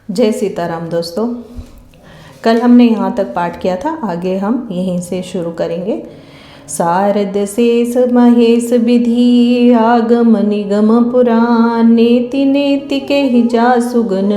जय सीताराम दोस्तों। कल हमने यहाँ तक पाठ किया था, आगे हम यहीं से शुरू करेंगे। सारद शेष महेश विधि आगम निगम पुराण, नेति नेति के ही जा सुगन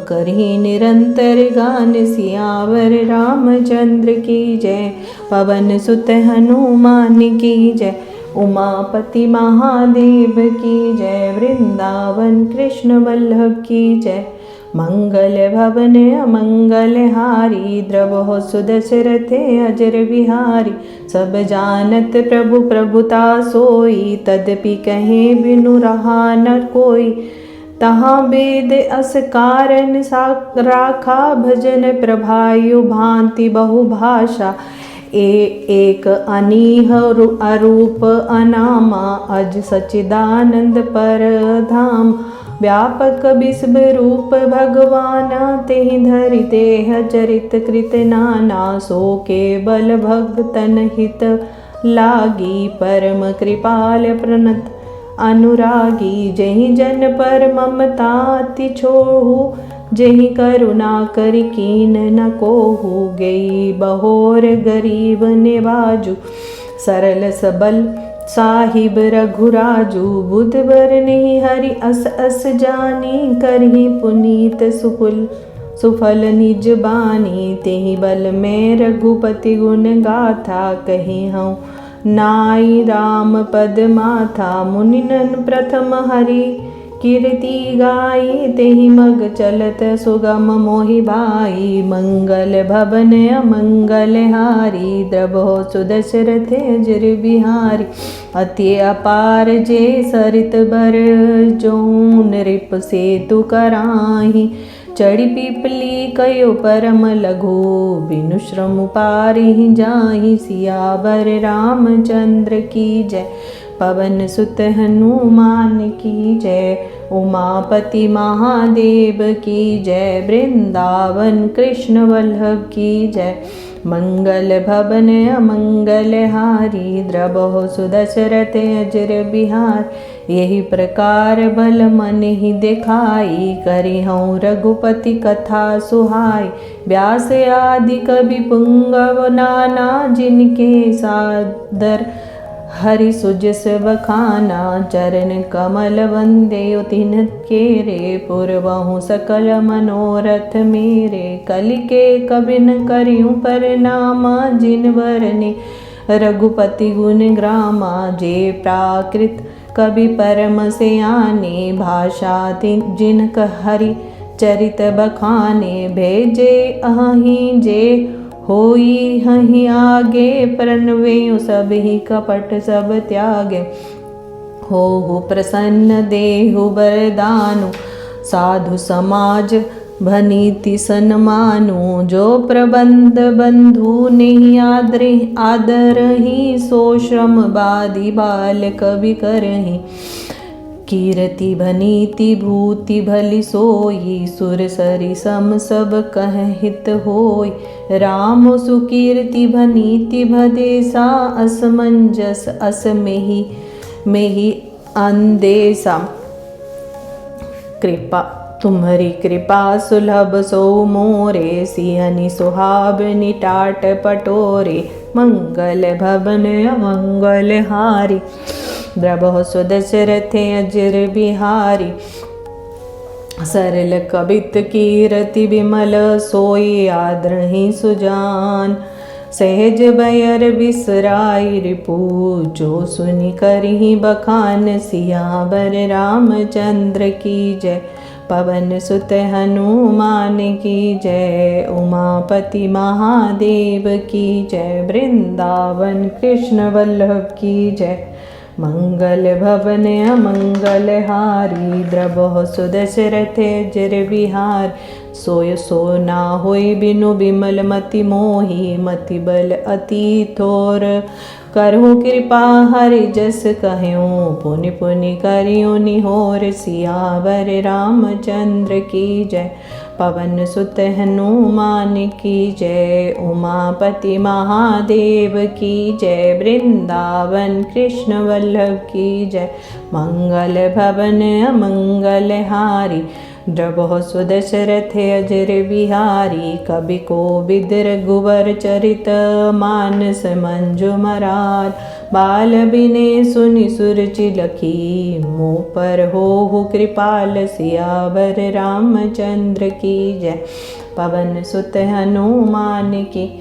करही निरंतर गान। सियावर रामचंद्र की जय, पवन सुत हनुमान की जय, उमापति महादेव की जय, वृंदावन कृष्ण वल्लभ की जय। मंगल भवन अमंगल हारी, द्रवहु सुदशरथ अजर बिहारी। सब जानत प्रभु प्रभुता सोई, तदपि कहे बिनु रहा न कोई। तहाँ वेद अस कारण राखा, भजन प्रभायु भांति बहुभाषा। एक अनीह अरूप अनामा, अज सच्चिदानंद परधाम। व्यापक विश्व रूप भगवान, तेहि धरि देह चरित कृत नाना। सो केवल भगतन हित लागी, परम कृपाल प्रणत अनुरागी। जहि जन पर ममता अति छोहु, जहि करुणा करि कीन न कोहु। गई बहोर गरीब निवाजु, सरल सबल साहिब रघुराजू। बुध बरनि हरि अस अस जानी, करही पुनीत सुकुल सुफल निज बानी। तेहि बल में रघुपति गुण गाथा, कही हूँ नाई राम पद माथा। मुनिनन प्रथम हरि कीर्ति गाई, तेहि मग चलत सुगम मोहि भाई। मंगल भवन अमंगल हारी, द्रवहु सुदशरथ अजर बिहारी। अति अपार जे सरित बर, जो नृप सेतु कराही। चढ़ी पीपली कयो परम लघु, बिनु श्रम पारिहि जाहि। सियावर रामचंद्र की जय, पवन सुत हनुमान की जय, उमापति महादेव की जय, वृंदावन कृष्ण वल्लभ की जय। मंगल भवन अमंगल हारी, द्रवहु सुदशरथ अजर बिहार। यही प्रकार बल मन ही दिखाई, करी हूँ रघुपति कथा सुहाई। व्यास आदि कवि पुंगव नाना, जिनके सादर हरि सुजस बखाना। चरण कमल वंदे तिन्ह केरे, पुरवहु सकल मनोरथ मेरे। कलि के कवि न करियूं परनामा, जिन वरने रघुपति गुण ग्रामा। जे प्राकृत कवि परम सयाने, भाषा जिनक हरि चरित बखाने। भेजे अहि जे होई हहि आगे, प्रणवे सब ही कपट सब त्यागे। हो प्रसन्न देहु वरदानु, साधु समाज भनीति सन्मानु। जो प्रबंध बंधु नहीं आदर ही, सो श्रम बादि बाल कवि करही। कीरति भनीति भूति भली सोई, सुर सरि सम सब कह हित होई। राम सुकीर्ति भनीति भदेसा, असमंजस अस मेहि अंदेसा। कृपा तुम्हारी कृपा सुलभ सो मोरे, सियनि सुहावनि टाट पटोरे। मंगल भवन अमंगल हारी, द्रवहु सुदशरथ अजर बिहारी। सरल कवित कीरति विमल, सोई आदरहि सुजान। सहज बयर बिसराई रिपु, जो सुनि करहि बखान। सियावर रामचंद्र की जय, पवन सुत हनुमान की जय, उमापति महादेव की जय, वृंदावन कृष्ण वल्लभ की जय। मंगल भवन अमंगल हारी, द्रवहु सुदशरथ अजर बिहार। सोय सो ना होय बिनु बिमल मति मोही, मति बल अति थोर करहु कृपा हरि जस कहूँ। पुनि पुनि करियो निहोर, सियावर रामचंद्र की जय, पवन सुत हनुमान की जय, उमापति महादेव की जय, वृंदावन कृष्ण वल्लभ की जय। मंगल भवन अमंगल हारी, द्रवहु सुदशरथ अजर बिहारी, कवि कोविद रघुवर चरित मानस मंजु मरार। बाल बिने सुनि सुर चिलखी, मुँह पर हो कृपाल सियावर रामचंद्र की जय। पवन सुत हनुमान की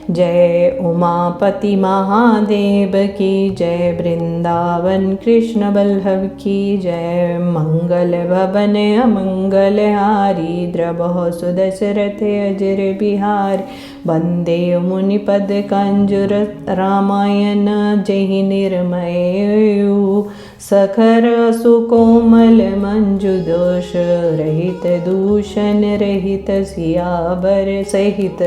जय, उमापति महादेव की जय। वृंदावन कृष्ण बल्लभ की जय। मंगल भवन अमंगल हारी, द्रवहु सुदशरथ अजर बिहारी। वंदे मुनिपद कंजुर रामायण, जहि निर्मय सखर सुकोमल मंजु दोष रहित। दूषण रहित सियावर सहित,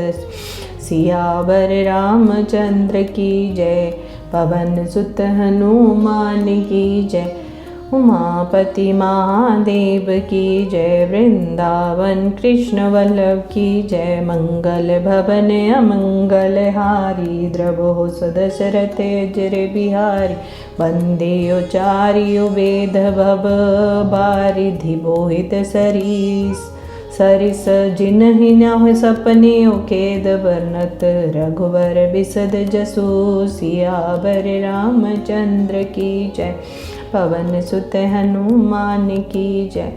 सियावर रामचंद्र की जय। पवन सुत हनुमान की जय, उमापति महादेव की जय। वृंदावन कृष्ण वल्लभ की जय। मंगल भवन अमंगल हारी, द्रवहु सुदशरथ अजर बिहारी। वंदे चार्यो वेद भव बारिधि बोहित सरीस। सरिस जिन्हि नाहि सपने उकेद बरनत, रघुवर बिसद जसु सियावर रामचंद्र की जय। पवन सुत हनुमान की जय,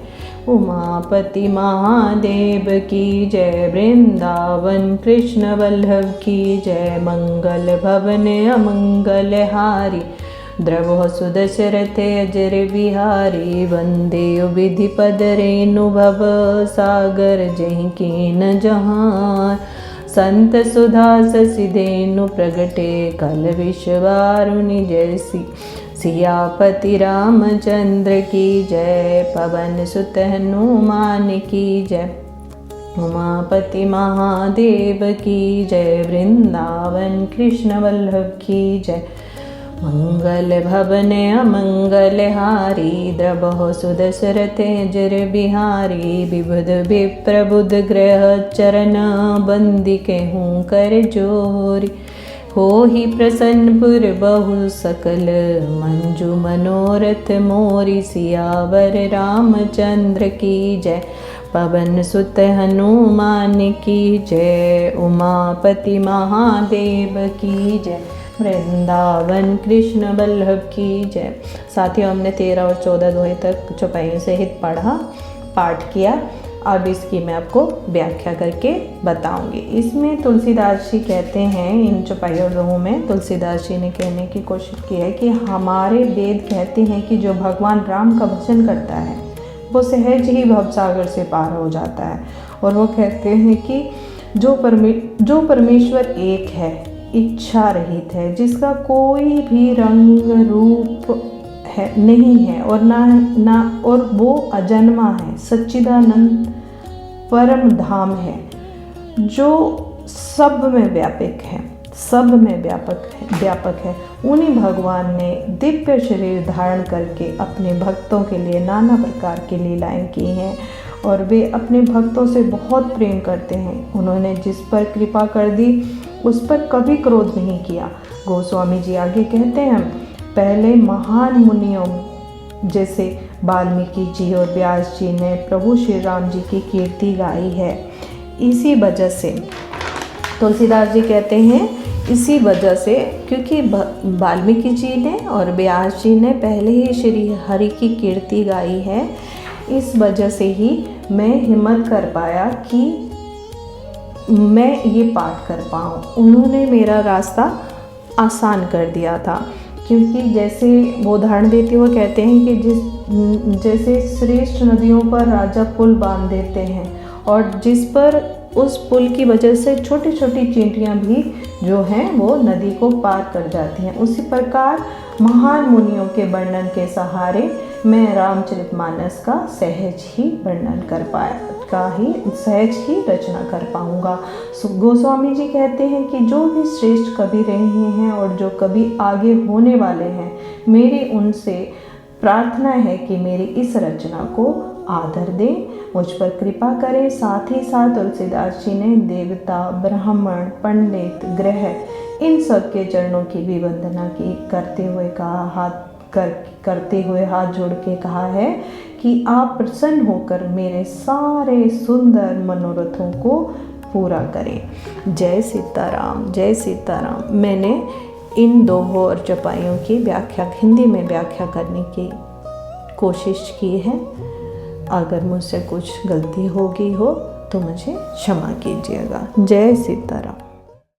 उमापति महादेव की जय। वृंदावन कृष्ण वल्लभ की जय। मंगल भवन अमंगल हारी, द्रवहु सुदशरथ अजर बिहारी। वंदे विधिपद रेणु भव सागर, जहि कीन जहान। संत सुधा ससिधेनु प्रगटे, कल विश्ववारुणि जैसी। सियापति रामचंद्र की जय। पवन सुत हनुमान की जय, उमापति महादेव की जय। वृंदावन कृष्ण वल्लभ की जय। मंगल भवन अमंगल हारी, द्रवहु सुदशरथ अजर बिहारी। विबुध विप्रबुध ग्रह चरण, बंदी केहूँ कर जोरी। होहि प्रसन्न पुर बहु सकल, मंजु मनोरथ मोरी। सियावर रामचंद्र की जय। पवन सुत हनुमान की जय, उमापति महादेव की जय। वृंदावन कृष्ण वल्लभ की जय। साथियों, हमने 13 और 14 दोहे तक चौपाइयों सहित पढ़ा, पाठ किया। अब इसकी मैं आपको व्याख्या करके बताऊंगी। इसमें तुलसीदास जी कहते हैं, इन चौपाई और दोहों में तुलसीदास जी ने कहने की कोशिश की है कि हमारे वेद कहते हैं कि जो भगवान राम का भजन करता है वो सहज ही भवसागर से पार हो जाता है। और वो कहते हैं कि जो परमेश्वर एक है, इच्छा रहित है, जिसका कोई भी रंग रूप है नहीं है और ना और वो अजन्मा है, सच्चिदानंद परम धाम है, जो सब में व्यापक है, सब में व्यापक है। उन्हीं भगवान ने दिव्य शरीर धारण करके अपने भक्तों के लिए नाना प्रकार की लीलाएं की हैं और वे अपने भक्तों से बहुत प्रेम करते हैं। उन्होंने जिस पर कृपा कर दी उस पर कभी क्रोध नहीं किया। गोस्वामी जी आगे कहते हैं, पहले महान मुनियों जैसे वाल्मीकि जी और व्यास जी ने प्रभु श्री राम जी की कीर्ति गाई है। इसी वजह से तुलसीदास जी कहते हैं, इसी वजह से, क्योंकि वाल्मीकि जी ने और व्यास जी ने पहले ही श्री हरि की कीर्ति गाई है, इस वजह से ही मैं हिम्मत कर पाया कि मैं ये पाठ कर पाऊँ। उन्होंने मेरा रास्ता आसान कर दिया था, क्योंकि जैसे वो उदाहरण देते हुए कहते हैं कि जैसे श्रेष्ठ नदियों पर राजा पुल बांध देते हैं और जिस पर उस पुल की वजह से छोटी छोटी चींटियाँ भी जो हैं वो नदी को पार कर जाती हैं, उसी प्रकार महान मुनियों के वर्णन के सहारे मैं रामचरितमानस का सहज ही वर्णन कर पाया सहज ही रचना कर पाऊँगा। गोस्वामी जी कहते हैं कि जो भी श्रेष्ठ कवि रहे हैं और जो कवि आगे होने वाले हैं, मेरी उनसे प्रार्थना है कि मेरी इस रचना को आदर दें, मुझ पर कृपा करें। साथ ही साथ तुलसीदास जी ने देवता, ब्राह्मण, पंडित, ग्रह इन सब के चरणों की भी वंदना की करते हुए हाथ जोड़ के कहा है कि आप प्रसन्न होकर मेरे सारे सुंदर मनोरथों को पूरा करें। जय सीताराम, जय सीताराम। मैंने इन दोहों और चौपाइयों की व्याख्या हिंदी में व्याख्या करने की कोशिश की है। अगर मुझसे कुछ गलती होगी हो तो मुझे क्षमा कीजिएगा। जय सीताराम।